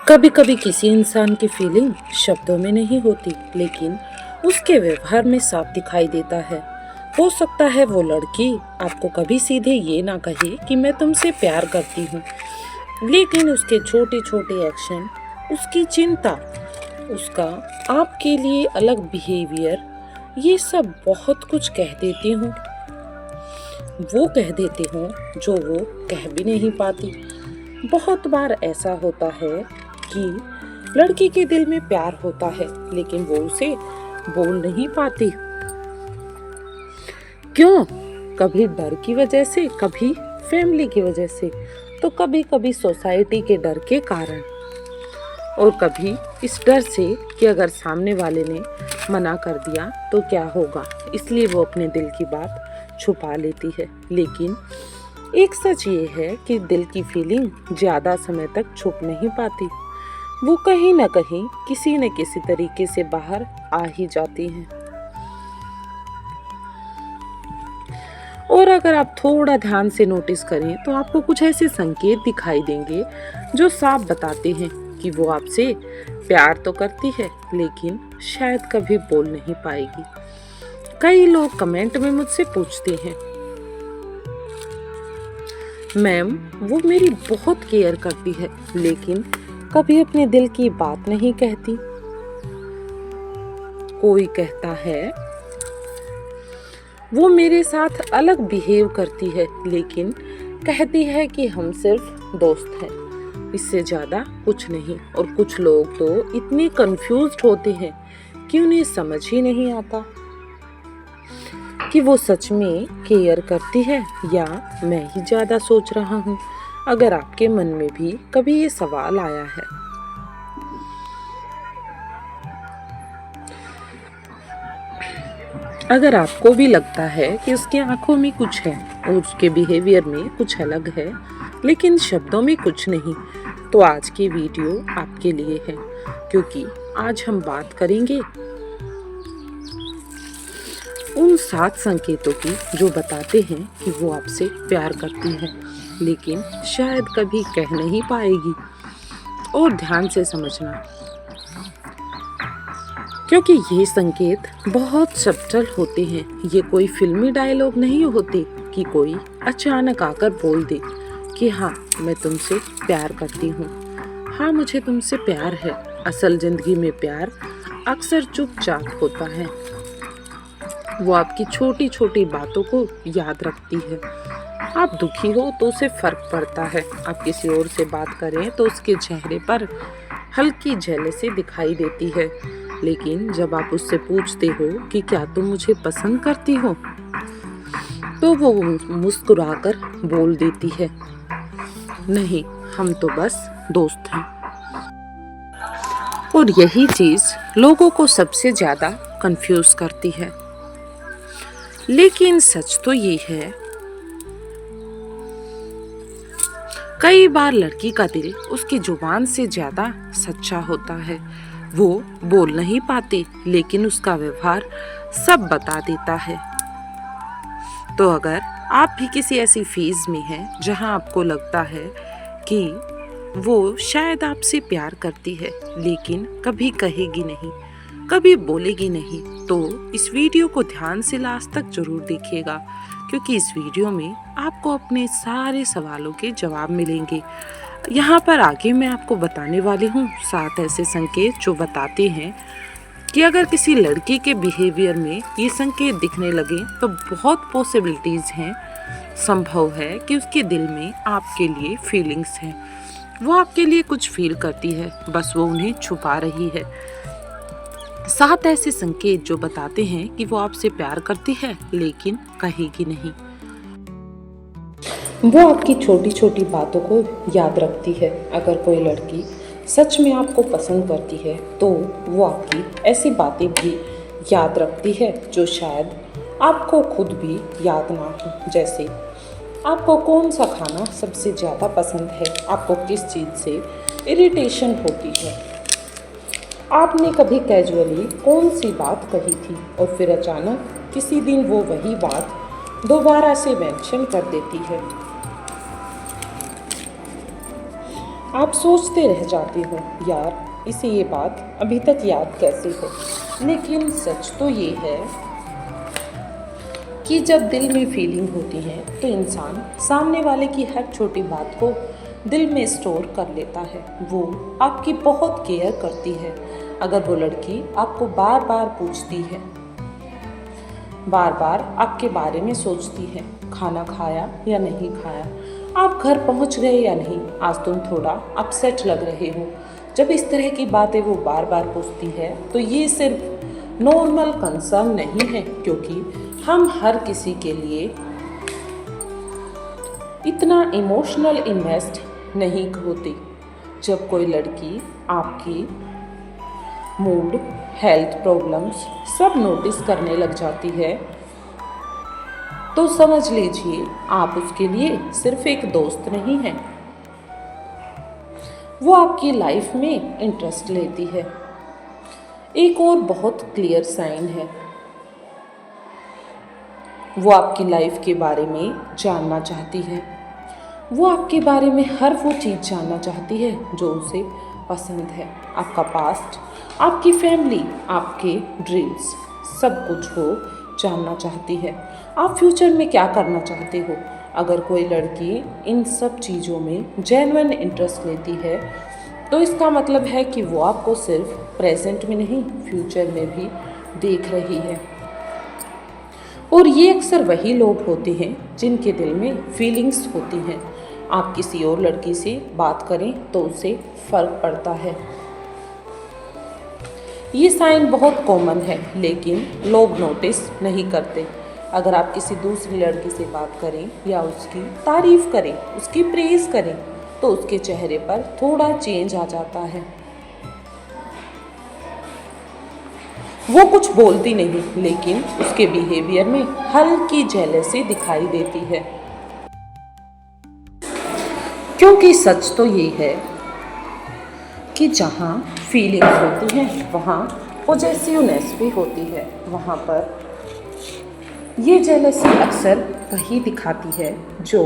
कभी कभी किसी इंसान की फीलिंग शब्दों में नहीं होती, लेकिन उसके व्यवहार में साफ दिखाई देता है। हो सकता है वो लड़की आपको कभी सीधे ये ना कहे कि मैं तुमसे प्यार करती हूँ, लेकिन उसके छोटे छोटे एक्शन, उसकी चिंता, उसका आपके लिए अलग बिहेवियर, ये सब बहुत कुछ कह देती हूँ। वो कह देते हो जो वो कह भी नहीं पाती। बहुत बार ऐसा होता है कि लड़की के दिल में प्यार होता है, लेकिन वो उसे बोल नहीं पाती। क्यों? कभी डर की वजह से, कभी फैमिली की वजह से, तो कभी कभी सोसाइटी के डर के कारण, और कभी इस डर से कि अगर सामने वाले ने मना कर दिया तो क्या होगा, इसलिए वो अपने दिल की बात छुपा लेती है। लेकिन एक सच ये है कि दिल की फीलिंग ज़्यादा समय तक छुप नहीं पाती। वो कहीं ना कहीं किसी न किसी तरीके से बाहर आ ही जाती हैं। और अगर आप थोड़ा ध्यान से नोटिस करें तो आपको कुछ ऐसे संकेत दिखाई देंगे जो साफ बताते हैं कि वो आपसे प्यार तो करती है, लेकिन शायद कभी बोल नहीं पाएगी। कई लोग कमेंट में मुझसे पूछते हैं, मैम वो मेरी बहुत केयर करती है, लेकिन कभी अपने दिल की बात नहीं कहती। कोई कहता है वो मेरे साथ अलग बिहेव करती है, लेकिन कहती है कि हम सिर्फ दोस्त हैं, इससे ज्यादा कुछ नहीं। और कुछ लोग तो इतने कंफ्यूज्ड होते हैं कि उन्हें समझ ही नहीं आता कि वो सच में केयर करती है या मैं ही ज्यादा सोच रहा हूँ। अगर आपके मन में भी कभी ये सवाल आया है, अगर आपको भी लगता है कि उसकी आंखों में कुछ है और उसके बिहेवियर में कुछ अलग है, लेकिन शब्दों में कुछ नहीं, तो आज की वीडियो आपके लिए है। क्योंकि आज हम बात करेंगे उन 7 संकेतों की जो बताते हैं कि वो आपसे प्यार करती है, लेकिन शायद कभी कह नहीं पाएगी। और ध्यान से समझना, क्योंकि ये संकेत बहुत सब्टल होते हैं। ये कोई फिल्मी डायलॉग नहीं होते कि कोई अचानक आकर बोल दे कि हाँ मैं तुमसे प्यार करती हूँ, हाँ मुझे तुमसे प्यार है। असल जिंदगी में प्यार अक्सर चुपचाप होता है। वो आपकी छोटी छोटी बातों को याद रखती है। आप दुखी हो तो उसे फर्क पड़ता है, आप किसी और से बात करें तो उसके चेहरे पर हल्की जेलसी दिखाई देती है, लेकिन जब आप उससे पूछते हो कि क्या तुम मुझे पसंद करती हो, तो वो मुस्कुराकर बोल देती है, नहीं हम तो बस दोस्त हैं। और यही चीज लोगों को सबसे ज्यादा कंफ्यूज करती है। लेकिन सच तो ये है, कई बार लड़की का दिल उसकी जुबान से ज्यादा सच्चा होता है। वो बोल नहीं पाती, लेकिन उसका व्यवहार सब बता देता है। तो अगर आप भी किसी ऐसी फेज में हैं जहां आपको लगता है कि वो शायद आपसे प्यार करती है, लेकिन कभी कहेगी नहीं, कभी बोलेगी नहीं, तो इस वीडियो को ध्यान से लास्ट तक जरूर देखिएगा, क्योंकि इस वीडियो में आपको अपने सारे सवालों के जवाब मिलेंगे। यहाँ पर आगे मैं आपको बताने वाली हूँ 7 ऐसे संकेत जो बताते हैं कि अगर किसी लड़की के बिहेवियर में ये संकेत दिखने लगे तो बहुत पॉसिबिलिटीज़ हैं, संभव है कि उसके दिल में आपके लिए फीलिंग्स हैं। वो आपके लिए कुछ फील करती है, बस वो उन्हें छुपा रही है। 7 ऐसे संकेत जो बताते हैं कि वो आपसे प्यार करती है, लेकिन कहेगी नहीं। वो आपकी छोटी छोटी बातों को याद रखती है। अगर कोई लड़की सच में आपको पसंद करती है तो वो आपकी ऐसी बातें भी याद रखती है जो शायद आपको खुद भी याद ना हो। जैसे आपको कौन सा खाना सबसे ज़्यादा पसंद है, आपको किस चीज़ से इरिटेशन होती है, आपने कभी कैजुअली कौन सी बात कही थी और फिर अचानक किसी दिन वो वही बात दोबारा से मेंशन कर देती है। आप सोचते रह जाते हो, यार इसे ये बात अभी तक याद कैसे है। लेकिन सच तो ये है कि जब दिल में फीलिंग होती है तो इंसान सामने वाले की हर छोटी बात को दिल में स्टोर कर लेता है। वो आपकी बहुत केयर करती है। अगर वो लड़की आपको बार बार पूछती है, बार बार आपके बारे में सोचती है, खाना खाया या नहीं खाया, आप घर पहुंच गए या नहीं, आज तुम थोड़ा अपसेट लग रहे हो, जब इस तरह की बातें वो बार बार पूछती है तो ये सिर्फ नॉर्मल कंसर्न नहीं है, क्योंकि हम हर किसी के लिए इतना इमोशनल इन्वेस्ट नहीं होते। जब कोई लड़की आपकी मूड, हेल्थ प्रॉब्लम्स सब नोटिस करने लग जाती है तो समझ लीजिए आप उसके लिए सिर्फ एक दोस्त नहीं हैं, वो आपकी लाइफ में इंटरेस्ट लेती है। एक और बहुत क्लियर साइन है, वो आपकी लाइफ के बारे में जानना चाहती है। वो आपके बारे में हर वो चीज़ जानना चाहती है जो उसे पसंद है। आपका पास्ट, आपकी फैमिली, आपके ड्रीम्स, सब कुछ वो जानना चाहती है। आप फ्यूचर में क्या करना चाहते हो। अगर कोई लड़की इन सब चीज़ों में जेन्युइन इंटरेस्ट लेती है तो इसका मतलब है कि वो आपको सिर्फ प्रेजेंट में नहीं, फ्यूचर में भी देख रही है। और ये अक्सर वही लोग होते हैं जिनके दिल में फीलिंग्स होती हैं। आप किसी और लड़की से बात करें तो उसे फ़र्क पड़ता है। ये साइन बहुत कॉमन है लेकिन लोग नोटिस नहीं करते। अगर आप किसी दूसरी लड़की से बात करें या उसकी तारीफ़ करें, उसकी प्रेज़ करें तो उसके चेहरे पर थोड़ा चेंज आ जाता है। वो कुछ बोलती नहीं लेकिन उसके बिहेवियर में हल्की जेलसी दिखाई देती है, क्योंकि सच तो ये है कि जहाँ फीलिंग्स होती हैं वहाँ पॉजेसिवनेस भी होती है। वहाँ पर ये जेलसी अक्सर वही दिखाती है जो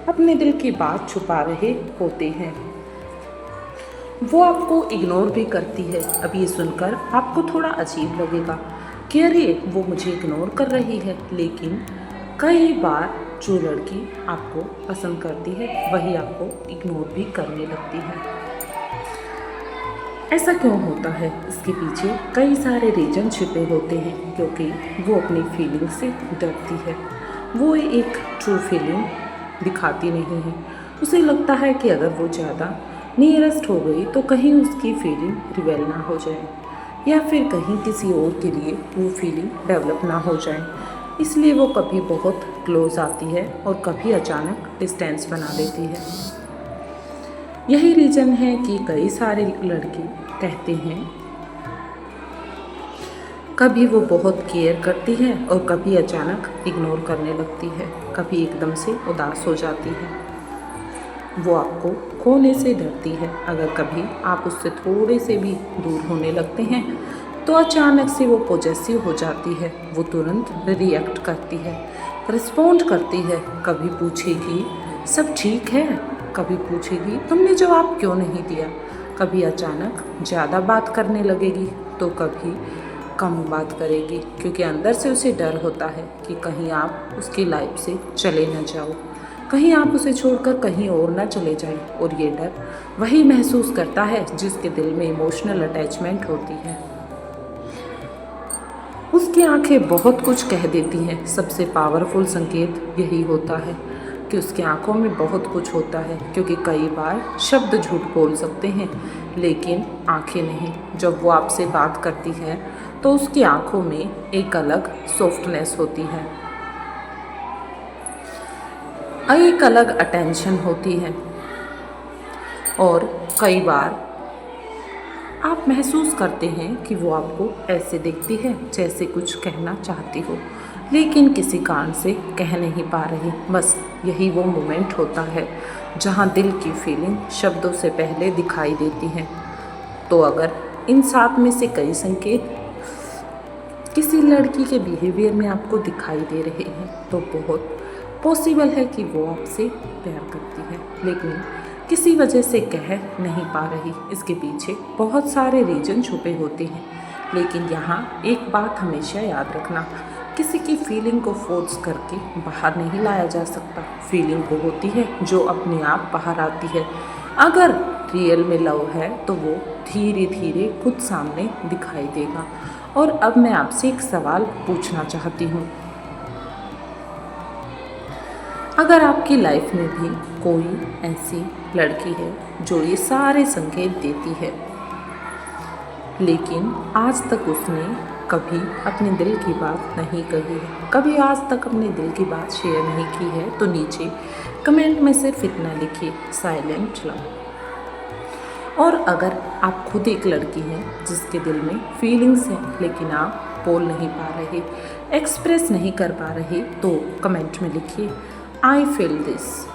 अपने दिल की बात छुपा रहे होते हैं। वो आपको इग्नोर भी करती है। अब ये सुनकर आपको थोड़ा अजीब लगेगा कि अरे वो मुझे इग्नोर कर रही है, लेकिन कई बार जो लड़की आपको पसंद करती है वही आपको इग्नोर भी करने लगती है। ऐसा क्यों होता है? इसके पीछे कई सारे रीजन छिपे होते हैं, क्योंकि वो अपनी फीलिंग से डरती है। वो एक ट्रू फीलिंग दिखाती नहीं है। उसे लगता है कि अगर वो ज़्यादा नियरेस्ट हो गई तो कहीं उसकी फीलिंग रिवेल ना हो जाए या फिर कहीं किसी और के लिए वो फीलिंग डेवलप ना हो जाए। इसलिए वो कभी बहुत क्लोज आती है और कभी अचानक डिस्टेंस बना देती है। यही रीज़न है कि कई सारे लड़के कहते हैं कभी वो बहुत केयर करती है और कभी अचानक इग्नोर करने लगती है, कभी एकदम से उदास हो जाती है। वो आपको खोने से डरती है। अगर कभी आप उससे थोड़े से भी दूर होने लगते हैं तो अचानक से वो पॉजेसिव हो जाती है। वो तुरंत रिएक्ट करती है, रिस्पॉन्ड करती है। कभी पूछेगी सब ठीक है, कभी पूछेगी तुमने जवाब क्यों नहीं दिया, कभी अचानक ज़्यादा बात करने लगेगी तो कभी कम बात करेगी, क्योंकि अंदर से उसे डर होता है कि कहीं आप उसकी लाइफ से चले न जाओ, कहीं आप उसे छोड़कर कहीं और ना चले जाएं। और ये डर वही महसूस करता है जिसके दिल में इमोशनल अटैचमेंट होती है। उसकी आंखें बहुत कुछ कह देती हैं। सबसे पावरफुल संकेत यही होता है कि उसकी आंखों में बहुत कुछ होता है, क्योंकि कई बार शब्द झूठ बोल सकते हैं लेकिन आंखें नहीं। जब वो आपसे बात करती है तो उसकी आंखों में एक अलग सॉफ्टनेस होती है, एक अलग अटेंशन होती है। और कई बार आप महसूस करते हैं कि वो आपको ऐसे देखती है जैसे कुछ कहना चाहती हो लेकिन किसी कारण से कह नहीं पा रही। बस यही वो मोमेंट होता है जहाँ दिल की फीलिंग शब्दों से पहले दिखाई देती है। तो अगर इन 7 में से कई संकेत किसी लड़की के बिहेवियर में आपको दिखाई दे रहे हैं तो बहुत पॉसिबल है कि वो आपसे प्यार करती है। लेकिन किसी वजह से कह नहीं पा रही। इसके पीछे बहुत सारे रीजन छुपे होते हैं, लेकिन यहाँ एक बात हमेशा याद रखना, किसी की फीलिंग को फोर्स करके बाहर नहीं लाया जा सकता। फीलिंग वो होती है जो अपने आप बाहर आती है। अगर रियल में लव है तो वो धीरे धीरे खुद सामने दिखाई देगा। और अब मैं आपसे एक सवाल पूछना चाहती हूँ, अगर आपकी लाइफ में भी कोई ऐसी लड़की है जो ये सारे संकेत देती है, लेकिन आज तक उसने कभी अपने दिल की बात नहीं कही है, कभी आज तक अपने दिल की बात शेयर नहीं की है, तो नीचे कमेंट में सिर्फ इतना लिखिए, साइलेंट लव। और अगर आप खुद एक लड़की हैं जिसके दिल में फीलिंग्स हैं लेकिन आप बोल नहीं पा रहे, एक्सप्रेस नहीं कर पा रहे, तो कमेंट में लिखिए, आई फील दिस।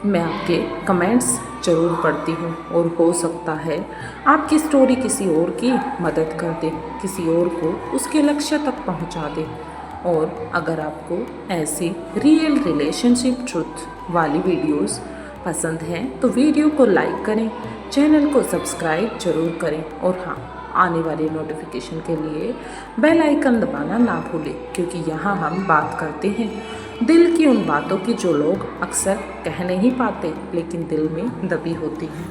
मैं आपके कमेंट्स ज़रूर पढ़ती हूँ और हो सकता है आपकी स्टोरी किसी और की मदद कर दे, किसी और को उसके लक्ष्य तक पहुँचा दे। और अगर आपको ऐसी रियल रिलेशनशिप ट्रुथ वाली वीडियोस पसंद हैं तो वीडियो को लाइक करें, चैनल को सब्सक्राइब जरूर करें और हाँ, आने वाली नोटिफिकेशन के लिए बेल आइकन दबाना ना भूलें, क्योंकि यहाँ हम बात करते हैं दिल की उन बातों की जो लोग अक्सर कह नहीं पाते लेकिन दिल में दबी होती हैं।